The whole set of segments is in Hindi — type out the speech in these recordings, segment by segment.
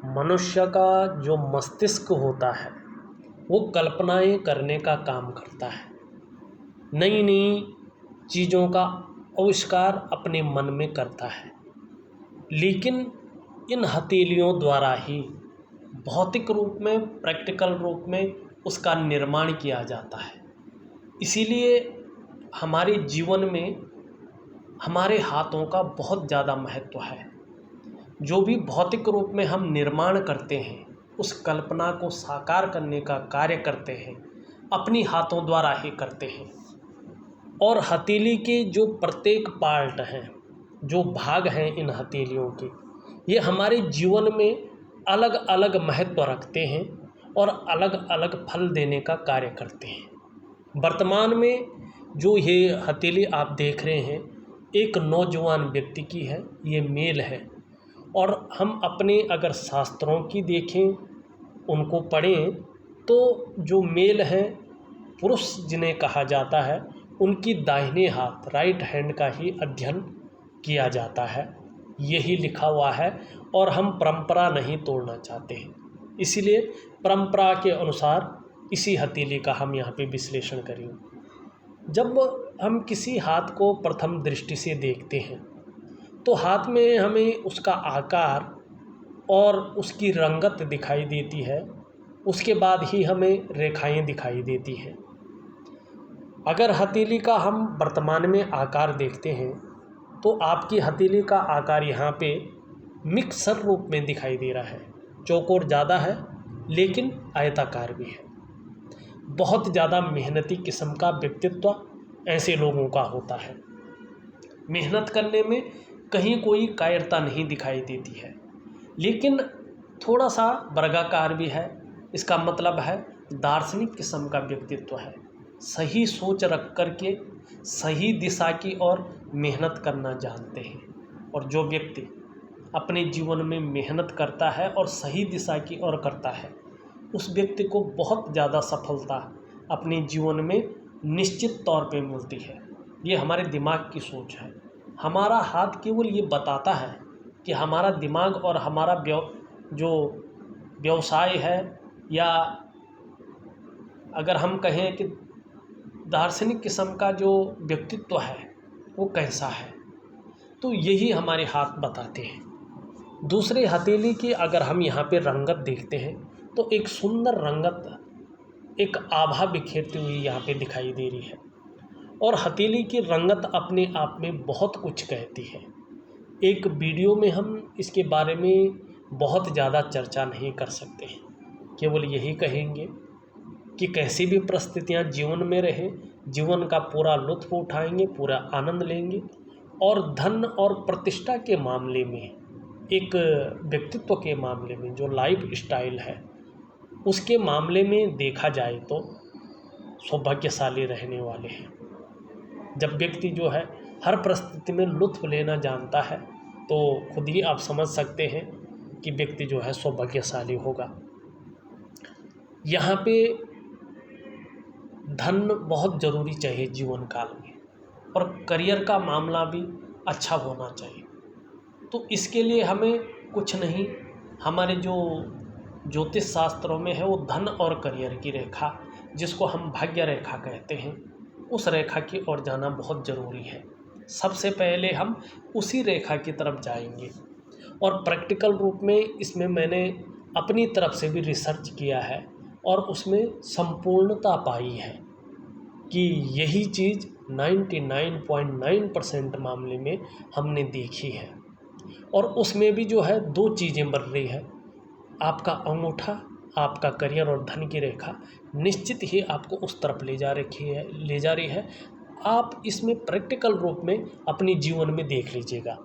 मनुष्य का जो मस्तिष्क होता है वो कल्पनाएं करने का काम करता है। नई नई चीज़ों का आविष्कार अपने मन में करता है, लेकिन इन हथेलियों द्वारा ही भौतिक रूप में, प्रैक्टिकल रूप में उसका निर्माण किया जाता है। इसीलिए हमारे जीवन में हमारे हाथों का बहुत ज़्यादा महत्व है। जो भी भौतिक रूप में हम निर्माण करते हैं, उस कल्पना को साकार करने का कार्य करते हैं, अपनी हाथों द्वारा ही करते हैं। और हथेली के जो प्रत्येक पार्ट हैं, जो भाग हैं इन हथेलियों के, ये हमारे जीवन में अलग अलग महत्व रखते हैं और अलग अलग फल देने का कार्य करते हैं। वर्तमान में जो ये हथेली आप देख रहे हैं, एक नौजवान व्यक्ति की है, ये मेल है। और हम अपने अगर शास्त्रों की देखें, उनको पढ़ें, तो जो मेल हैं, पुरुष जिन्हें कहा जाता है, उनकी दाहिने हाथ, राइट हैंड का ही अध्ययन किया जाता है। यही लिखा हुआ है और हम परंपरा नहीं तोड़ना चाहते हैं, इसीलिए परंपरा के अनुसार इसी हथेली का हम यहाँ पे विश्लेषण करेंगे। जब हम किसी हाथ को प्रथम दृष्टि से देखते हैं तो हाथ में हमें उसका आकार और उसकी रंगत दिखाई देती है, उसके बाद ही हमें रेखाएं दिखाई देती हैं। अगर हथेली का हम वर्तमान में आकार देखते हैं तो आपकी हथेली का आकार यहाँ पे मिक्सर रूप में दिखाई दे रहा है। चौकोर ज़्यादा है लेकिन आयताकार भी है। बहुत ज़्यादा मेहनती किस्म का व्यक्तित्व ऐसे लोगों का होता है। मेहनत करने में कहीं कोई कायरता नहीं दिखाई देती है, लेकिन थोड़ा सा वर्गाकार भी है। इसका मतलब है दार्शनिक किस्म का व्यक्तित्व है। सही सोच रख कर के सही दिशा की ओर मेहनत करना जानते हैं। और जो व्यक्ति अपने जीवन में मेहनत करता है और सही दिशा की ओर करता है, उस व्यक्ति को बहुत ज़्यादा सफलता अपने जीवन में निश्चित तौर पे मिलती है। ये हमारे दिमाग की सोच है। हमारा हाथ केवल ये बताता है कि हमारा दिमाग और हमारा जो व्यवसाय है, या अगर हम कहें कि दार्शनिक किस्म का जो व्यक्तित्व है वो कैसा है, तो यही हमारे हाथ बताते हैं। दूसरे हथेली की अगर हम यहाँ पे रंगत देखते हैं तो एक सुंदर रंगत, एक आभा बिखेरती हुई यहाँ पे दिखाई दे रही है। और हथेली की रंगत अपने आप में बहुत कुछ कहती है। एक वीडियो में हम इसके बारे में बहुत ज़्यादा चर्चा नहीं कर सकते हैं, केवल यही कहेंगे कि कैसी भी परिस्थितियाँ जीवन में रहे, जीवन का पूरा लुत्फ़ उठाएंगे, पूरा आनंद लेंगे। और धन और प्रतिष्ठा के मामले में, एक व्यक्तित्व के मामले में, जो लाइफ स्टाइल है उसके मामले में देखा जाए तो सौभाग्यशाली रहने वाले हैं। जब व्यक्ति जो है हर परिस्थिति में लुत्फ़ लेना जानता है तो खुद ही आप समझ सकते हैं कि व्यक्ति जो है सौभाग्यशाली होगा। यहाँ पे धन बहुत ज़रूरी चाहिए जीवन काल में, और करियर का मामला भी अच्छा होना चाहिए। तो इसके लिए हमें कुछ नहीं, हमारे जो ज्योतिष शास्त्रों में है वो धन और करियर की रेखा, जिसको हम भाग्य रेखा कहते हैं, उस रेखा की ओर जाना बहुत ज़रूरी है। सबसे पहले हम उसी रेखा की तरफ जाएंगे। और प्रैक्टिकल रूप में इसमें मैंने अपनी तरफ से भी रिसर्च किया है और उसमें संपूर्णता पाई है कि यही चीज़ 99.9% मामले में हमने देखी है। और उसमें भी जो है दो चीज़ें बन रही है, आपका अंगूठा, आपका करियर और धन की रेखा निश्चित ही आपको उस तरफ ले जा रही है। आप इसमें प्रैक्टिकल रूप में अपने जीवन में देख लीजिएगा।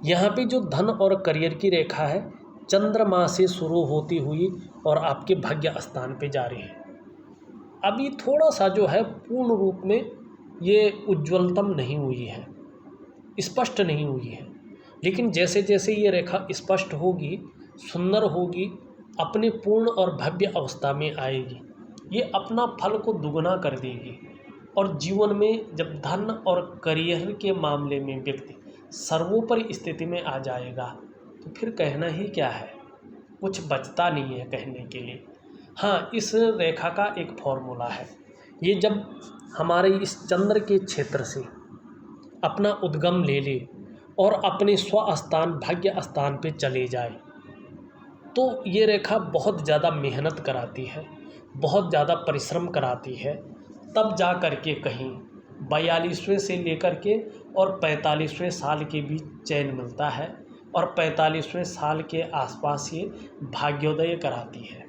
यहाँ पे जो धन और करियर की रेखा है, चंद्रमा से शुरू होती हुई और आपके भाग्य स्थान पे जा रही है। अभी थोड़ा सा जो है पूर्ण रूप में ये उज्ज्वलतम नहीं हुई है, स्पष्ट नहीं हुई है, लेकिन जैसे जैसे ये रेखा स्पष्ट होगी, सुंदर होगी, अपने पूर्ण और भव्य अवस्था में आएगी, ये अपना फल को दुगना कर देगी। और जीवन में जब धन और करियर के मामले में व्यक्ति सर्वोपरि स्थिति में आ जाएगा तो फिर कहना ही क्या है। कुछ बचता नहीं है कहने के लिए। हाँ, इस रेखा का एक फॉर्मूला है। ये जब हमारे इस चंद्र के क्षेत्र से अपना उद्गम ले ले और अपने स्वस्थान भाग्य स्थान पे चले जाए, तो ये रेखा बहुत ज़्यादा मेहनत कराती है, बहुत ज़्यादा परिश्रम कराती है, तब जा कर के कहीं 42वें से लेकर के और 45वें साल के बीच चैन मिलता है, और 45वें साल के आसपास ये भाग्योदय कराती है।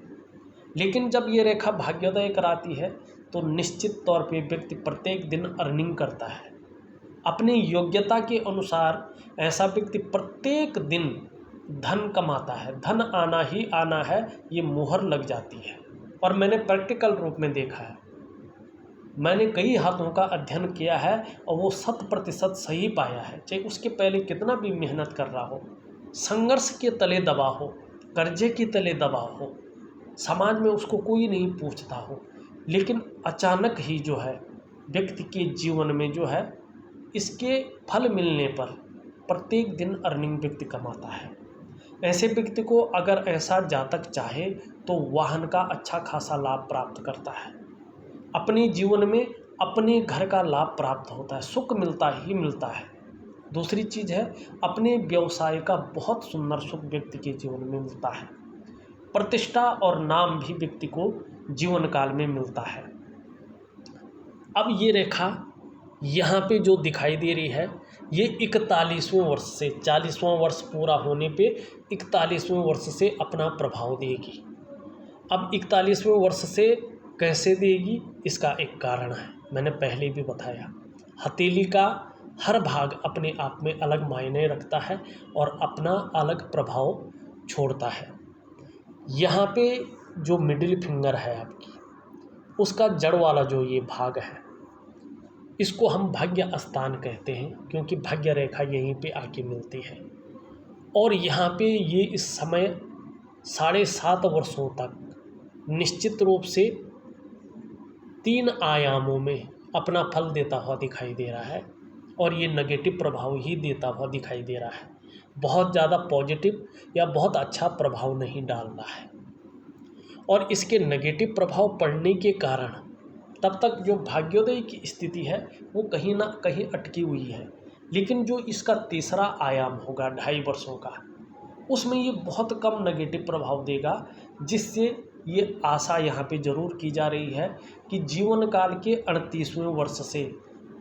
लेकिन जब ये रेखा भाग्योदय कराती है तो निश्चित तौर पे व्यक्ति प्रत्येक दिन अर्निंग करता है अपनी योग्यता के अनुसार। ऐसा व्यक्ति प्रत्येक दिन धन कमाता है, धन आना ही आना है, ये मुहर लग जाती है। और मैंने प्रैक्टिकल रूप में देखा है, मैंने कई हाथों का अध्ययन किया है और वो 100% सही पाया है। चाहे उसके पहले कितना भी मेहनत कर रहा हो, संघर्ष के तले दबा हो, कर्जे के तले दबा हो, समाज में उसको कोई नहीं पूछता हो, लेकिन अचानक ही जो है व्यक्ति के जीवन में जो है इसके फल मिलने पर प्रत्येक दिन अर्निंग व्यक्ति कमाता है। ऐसे व्यक्ति को अगर ऐसा जातक चाहे तो वाहन का अच्छा खासा लाभ प्राप्त करता है, अपने जीवन में अपने घर का लाभ प्राप्त होता है, सुख मिलता ही मिलता है। दूसरी चीज़ है, अपने व्यवसाय का बहुत सुंदर सुख व्यक्ति के जीवन में मिलता है, प्रतिष्ठा और नाम भी व्यक्ति को जीवन काल में मिलता है। अब ये रेखा यहाँ पे जो दिखाई दे रही है, ये 41वें वर्ष से 40वां वर्ष पूरा होने पे 41वें वर्ष से अपना प्रभाव देगी। अब 41वें वर्ष से कैसे देगी, इसका एक कारण है, मैंने पहले भी बताया। हथेली का हर भाग अपने आप में अलग मायने रखता है और अपना अलग प्रभाव छोड़ता है। यहाँ पे जो मिडिल फिंगर है आपकी, उसका जड़ वाला जो ये भाग है, इसको हम भाग्य स्थान कहते हैं, क्योंकि भाग्य रेखा यहीं पे आके मिलती है। और यहाँ पे ये इस समय 7.5 वर्षों तक निश्चित रूप से 3 आयामों में अपना फल देता हुआ दिखाई दे रहा है, और ये नेगेटिव प्रभाव ही देता हुआ दिखाई दे रहा है, बहुत ज़्यादा पॉजिटिव या बहुत अच्छा प्रभाव नहीं डाल रहा है। और इसके नेगेटिव प्रभाव पड़ने के कारण तब तक जो भाग्योदय की स्थिति है वो कहीं ना कहीं अटकी हुई है। लेकिन जो इसका तीसरा आयाम होगा 2.5 वर्षों का, उसमें ये बहुत कम नेगेटिव प्रभाव देगा, जिससे ये आशा यहाँ पे ज़रूर की जा रही है कि जीवन काल के 38वें वर्ष से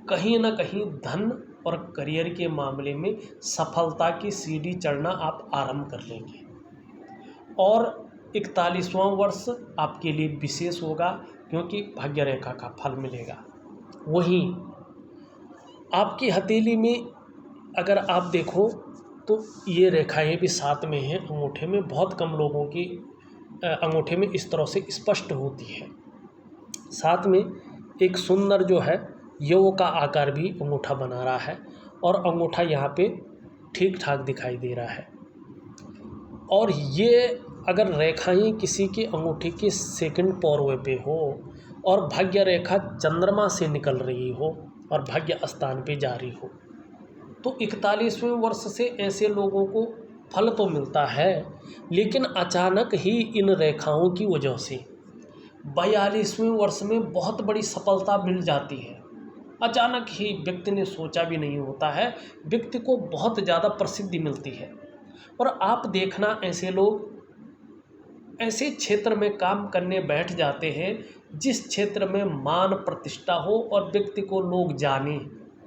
कहीं ना कहीं धन और करियर के मामले में सफलता की सीढ़ी चढ़ना आप आरंभ कर लेंगे। और 41वां वर्ष आपके लिए विशेष होगा, क्योंकि भाग्य रेखा का फल मिलेगा। वहीं आपकी हथेली में अगर आप देखो तो ये रेखाएं भी साथ में हैं अंगूठे में, बहुत कम लोगों की अंगूठे में इस तरह से स्पष्ट होती है। साथ में एक सुंदर जो है यव का आकार भी अंगूठा बना रहा है, और अंगूठा यहाँ पे ठीक ठाक दिखाई दे रहा है। और ये अगर रेखाएं किसी के अंगूठे के सेकंड पौरवे पे हो और भाग्य रेखा चंद्रमा से निकल रही हो और भाग्य स्थान पे जा रही हो, तो 41वें वर्ष से ऐसे लोगों को फल तो मिलता है, लेकिन अचानक ही इन रेखाओं की वजह से 42वें वर्ष में बहुत बड़ी सफलता मिल जाती है। अचानक ही व्यक्ति ने सोचा भी नहीं होता है, व्यक्ति को बहुत ज़्यादा प्रसिद्धि मिलती है। और आप देखना, ऐसे लोग ऐसे क्षेत्र में काम करने बैठ जाते हैं जिस क्षेत्र में मान प्रतिष्ठा हो और व्यक्ति को लोग जाने,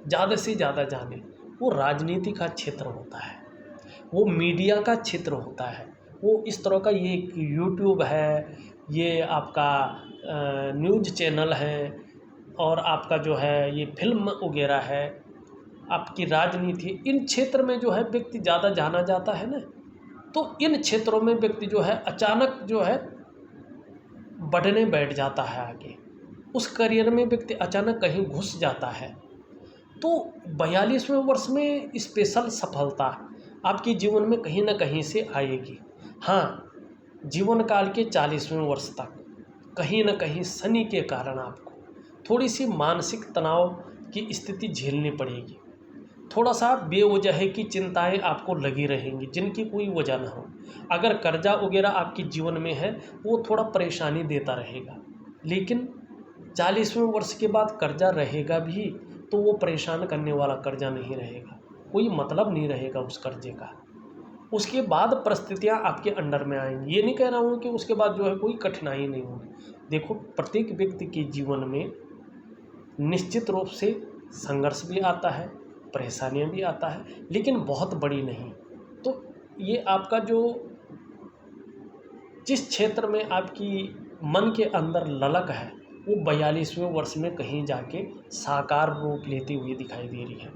ज़्यादा से ज़्यादा जाने। वो राजनीति का क्षेत्र होता है, वो मीडिया का क्षेत्र होता है, वो इस तरह का, ये यूट्यूब है, ये आपका न्यूज़ चैनल है, और आपका जो है ये फिल्म वगैरह है, आपकी राजनीति, इन क्षेत्र में जो है व्यक्ति ज़्यादा जाना जाता है ना। तो इन क्षेत्रों में व्यक्ति जो है अचानक जो है बढ़ने बैठ जाता है आगे, उस करियर में व्यक्ति अचानक कहीं घुस जाता है। तो 42वें वर्ष में स्पेशल सफलता आपके जीवन में कहीं ना कहीं से आएगी। हाँ, जीवन काल के 40वें वर्ष तक कहीं ना कहीं शनि के कारण आपको थोड़ी सी मानसिक तनाव की स्थिति झेलनी पड़ेगी। थोड़ा सा बेवजह की चिंताएं आपको लगी रहेंगी जिनकी कोई वजह ना हो। अगर कर्जा वगैरह आपके जीवन में है वो थोड़ा परेशानी देता रहेगा, लेकिन 40वें वर्ष के बाद कर्जा रहेगा भी तो वो परेशान करने वाला कर्जा नहीं रहेगा, कोई मतलब नहीं रहेगा उस कर्जे का। उसके बाद परिस्थितियां आपके अंडर में आएंगी। ये नहीं कह रहा हूँ कि उसके बाद जो है कोई कठिनाई नहीं होगी। देखो, प्रत्येक व्यक्ति के जीवन में निश्चित रूप से संघर्ष भी आता है, परेशानियां भी आता है, लेकिन बहुत बड़ी नहीं। तो ये आपका जो जिस क्षेत्र में आपकी मन के अंदर ललक है वो 42वें वर्ष में कहीं जाके साकार रूप लेती हुई दिखाई दे रही है।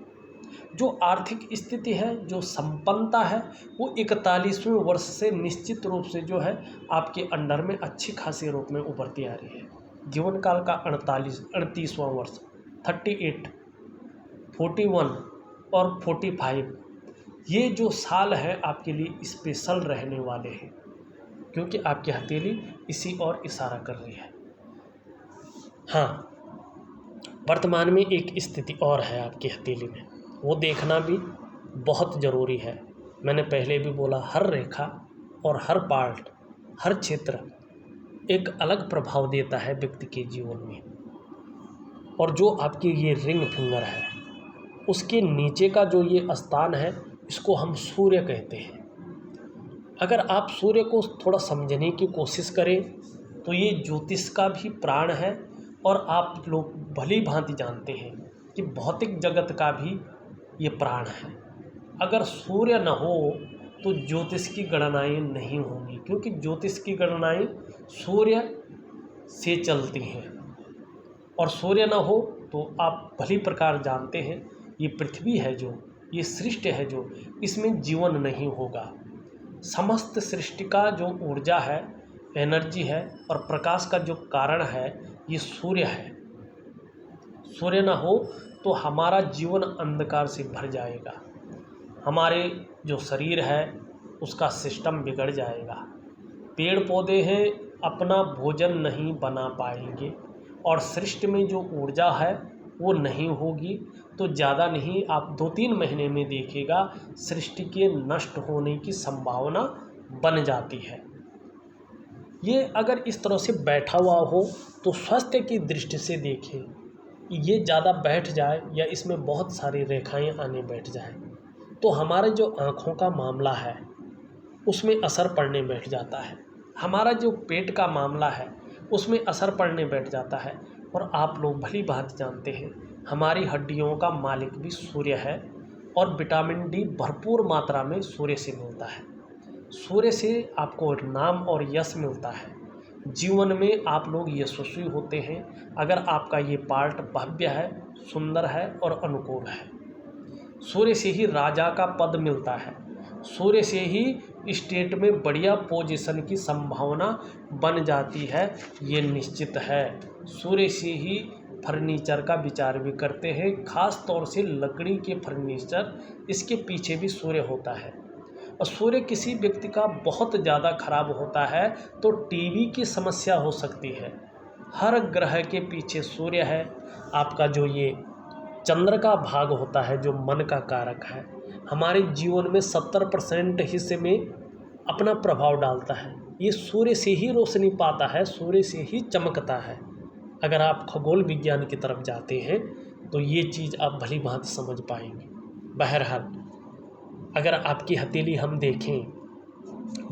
जो आर्थिक स्थिति है, जो संपन्नता है, वो 41वें वर्ष से निश्चित रूप से जो है आपके अंडर में अच्छी खासी रूप में उभरती आ रही है। जीवन काल का 38वां वर्ष 38, 41 और 45 ये जो साल है आपके लिए स्पेशल रहने वाले हैं, क्योंकि आपकी हथेली इसी ओर इशारा कर रही है। हाँ, वर्तमान में एक स्थिति और है आपकी हथेली में, वो देखना भी बहुत ज़रूरी है। मैंने पहले भी बोला, हर रेखा और हर पार्ट, हर क्षेत्र एक अलग प्रभाव देता है व्यक्ति के जीवन में। और जो आपकी ये रिंग फिंगर है उसके नीचे का जो ये स्थान है इसको हम सूर्य कहते हैं। अगर आप सूर्य को थोड़ा समझने की कोशिश करें तो ये ज्योतिष का भी प्राण है, और आप लोग भली भांति जानते हैं कि भौतिक जगत का भी ये प्राण है। अगर सूर्य न हो तो ज्योतिष की गणनाएं नहीं होंगी, क्योंकि ज्योतिष की गणनाएं सूर्य से चलती हैं, और सूर्य न हो तो आप भली प्रकार जानते हैं ये पृथ्वी है, जो ये सृष्टि है, जो इसमें जीवन नहीं होगा। समस्त सृष्टि का जो ऊर्जा है, एनर्जी है और प्रकाश का जो कारण है ये सूर्य है। सूर्य ना हो तो हमारा जीवन अंधकार से भर जाएगा, हमारे जो शरीर है उसका सिस्टम बिगड़ जाएगा। पेड़ पौधे हैं अपना भोजन नहीं बना पाएंगे, और सृष्टि में जो ऊर्जा है वो नहीं होगी, तो ज़्यादा नहीं आप 2-3 महीने में देखिएगा सृष्टि के नष्ट होने की संभावना बन जाती है। ये अगर इस तरह से बैठा हुआ हो तो स्वास्थ्य की दृष्टि से देखें, ये ज़्यादा बैठ जाए या इसमें बहुत सारी रेखाएं आने बैठ जाए तो हमारे जो आँखों का मामला है उसमें असर पड़ने बैठ जाता है, हमारा जो पेट का मामला है उसमें असर पड़ने बैठ जाता है। और आप लोग भली बात जानते हैं हमारी हड्डियों का मालिक भी सूर्य है, और विटामिन डी भरपूर मात्रा में सूर्य से मिलता है। सूर्य से आपको नाम और यश मिलता है, जीवन में आप लोग यशस्वी होते हैं अगर आपका ये पार्ट भव्य है, सुंदर है और अनुकूल है। सूर्य से ही राजा का पद मिलता है, सूर्य से ही स्टेट में बढ़िया पोजीशन की संभावना बन जाती है, ये निश्चित है। सूर्य से ही फर्नीचर का विचार भी करते हैं, खास तौर से लकड़ी के फर्नीचर, इसके पीछे भी सूर्य होता है। और सूर्य किसी व्यक्ति का बहुत ज़्यादा खराब होता है तो टीबी की समस्या हो सकती है। हर ग्रह के पीछे सूर्य है। आपका जो ये चंद्र का भाग होता है जो मन का कारक है, हमारे जीवन में 70% हिस्से में अपना प्रभाव डालता है। ये सूर्य से ही रोशनी पाता है, सूर्य से ही चमकता है। अगर आप खगोल विज्ञान की तरफ जाते हैं तो ये चीज़ आप भली भांति समझ पाएंगे। बहरहाल, अगर आपकी हथेली हम देखें,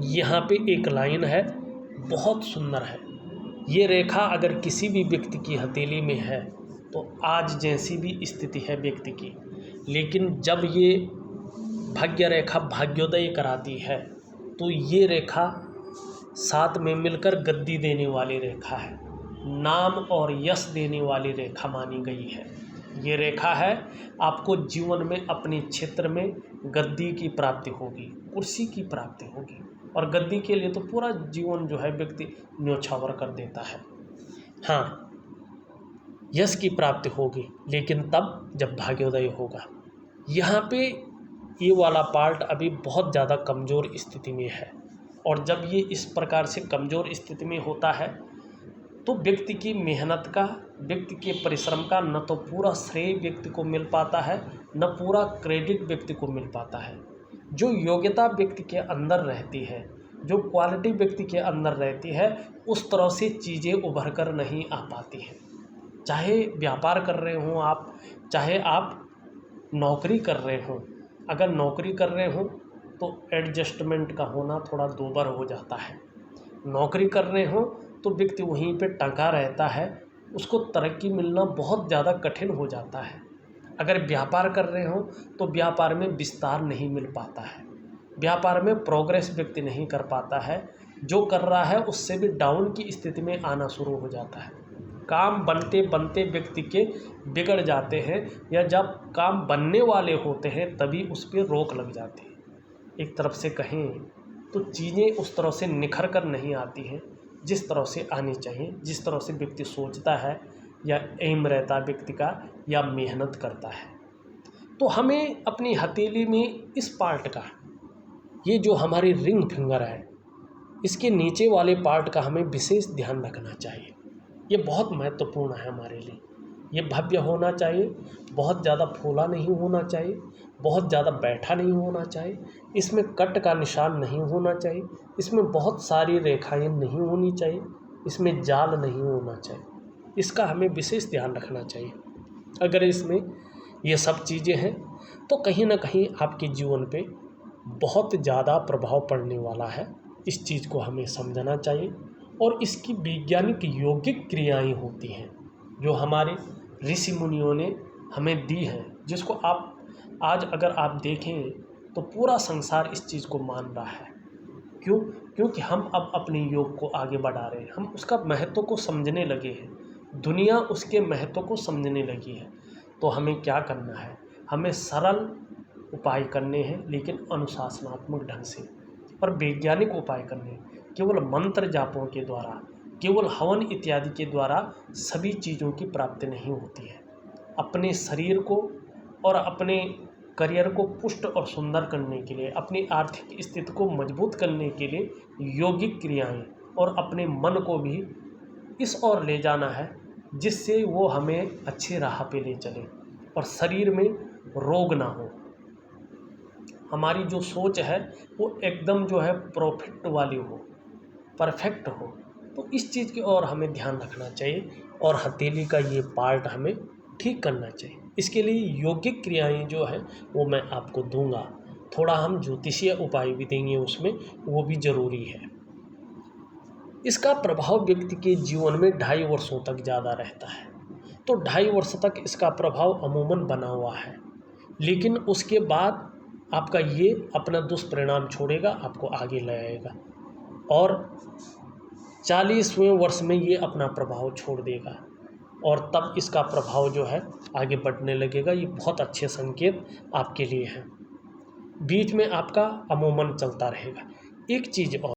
यहाँ पे एक लाइन है, बहुत सुंदर है। ये रेखा अगर किसी भी व्यक्ति की हथेली में है तो आज जैसी भी स्थिति है व्यक्ति की, लेकिन जब ये भाग्य रेखा भाग्योदय कराती है तो ये रेखा साथ में मिलकर गद्दी देने वाली रेखा है, नाम और यश देने वाली रेखा मानी गई है। ये रेखा है आपको जीवन में अपने क्षेत्र में गद्दी की प्राप्ति होगी, कुर्सी की प्राप्ति होगी, और गद्दी के लिए तो पूरा जीवन जो है व्यक्ति न्योछावर कर देता है। हाँ, यश की प्राप्ति होगी, लेकिन तब जब भाग्योदय होगा। यहाँ पे ये वाला पार्ट अभी बहुत ज़्यादा कमज़ोर स्थिति में है, और जब ये इस प्रकार से कमज़ोर स्थिति में होता है तो व्यक्ति की मेहनत का, व्यक्ति के परिश्रम का न तो पूरा श्रेय व्यक्ति को मिल पाता है न पूरा क्रेडिट व्यक्ति को मिल पाता है। जो योग्यता व्यक्ति के अंदर रहती है, जो क्वालिटी व्यक्ति के अंदर रहती है, उस तरह से चीज़ें उभर कर नहीं आ पाती हैं। चाहे व्यापार कर रहे हों आप, चाहे आप नौकरी कर रहे हों। अगर नौकरी कर रहे हों तो एडजस्टमेंट का होना थोड़ा दूभर हो जाता है। नौकरी कर रहे हों तो व्यक्ति वहीं पे टंका रहता है, उसको तरक्की मिलना बहुत ज़्यादा कठिन हो जाता है। अगर व्यापार कर रहे हों तो व्यापार में विस्तार नहीं मिल पाता है, व्यापार में प्रोग्रेस व्यक्ति नहीं कर पाता है। जो कर रहा है उससे भी डाउन की स्थिति में आना शुरू हो जाता है। काम बनते बनते व्यक्ति के बिगड़ जाते हैं, या जब काम बनने वाले होते हैं तभी उस पर रोक लग जाती है। एक तरफ से कहें तो चीज़ें उस तरह से निखर कर नहीं आती हैं जिस तरह से आनी चाहिए, जिस तरह से व्यक्ति सोचता है या एम रहता है व्यक्ति का, या मेहनत करता है। तो हमें अपनी हथेली में इस पार्ट का, ये जो हमारी रिंग फिंगर है, इसके नीचे वाले पार्ट का हमें विशेष ध्यान रखना चाहिए। ये बहुत महत्वपूर्ण है हमारे लिए। ये भव्य होना चाहिए, बहुत ज़्यादा फूला नहीं होना चाहिए, बहुत ज़्यादा बैठा नहीं होना चाहिए, इसमें कट का निशान नहीं होना चाहिए, इसमें बहुत सारी रेखाएं नहीं होनी चाहिए, इसमें जाल नहीं होना चाहिए। इसका हमें विशेष ध्यान रखना चाहिए। अगर इसमें ये सब चीज़ें हैं तो कहीं ना कहीं आपके जीवन पे बहुत ज़्यादा प्रभाव पड़ने वाला है। इस चीज़ को हमें समझना चाहिए। और इसकी वैज्ञानिक यौगिक क्रियाएं होती हैं जो हमारे ऋषि मुनियों ने हमें दी हैं, जिसको आप आज अगर आप देखें तो पूरा संसार इस चीज़ को मान रहा है। क्यों? क्योंकि हम अब अपने योग को आगे बढ़ा रहे हैं, हम उसका महत्व को समझने लगे हैं, दुनिया उसके महत्व को समझने लगी है। तो हमें क्या करना है? हमें सरल उपाय करने हैं, लेकिन अनुशासनात्मक ढंग से, और वैज्ञानिक उपाय करने हैं। केवल मंत्र जापों के द्वारा, केवल हवन इत्यादि के द्वारा सभी चीज़ों की प्राप्ति नहीं होती है। अपने शरीर को और अपने करियर को पुष्ट और सुंदर करने के लिए, अपनी आर्थिक स्थिति को मजबूत करने के लिए यौगिक क्रियाएं, और अपने मन को भी इस ओर ले जाना है जिससे वो हमें अच्छी राह पे ले चले और शरीर में रोग ना हो। हमारी जो सोच है वो एकदम जो है प्रॉफिट वाली हो, परफेक्ट हो। तो इस चीज़ की ओर हमें ध्यान रखना चाहिए, और हथेली का ये पार्ट हमें ठीक करना चाहिए। इसके लिए यौगिक क्रियाएं जो है वो मैं आपको दूंगा। थोड़ा हम ज्योतिषीय उपाय भी देंगे उसमें, वो भी ज़रूरी है। इसका प्रभाव व्यक्ति के जीवन में 2.5 वर्षों तक ज़्यादा रहता है। तो 2.5 वर्ष तक इसका प्रभाव अमूमन बना हुआ है, लेकिन उसके बाद आपका ये अपना दुष्परिणाम छोड़ेगा, आपको आगे ले आएगा, और 40वें वर्ष में ये अपना प्रभाव छोड़ देगा, और तब इसका प्रभाव जो है आगे बढ़ने लगेगा। ये बहुत अच्छे संकेत आपके लिए हैं। बीच में आपका अमूमन चलता रहेगा। एक चीज़ और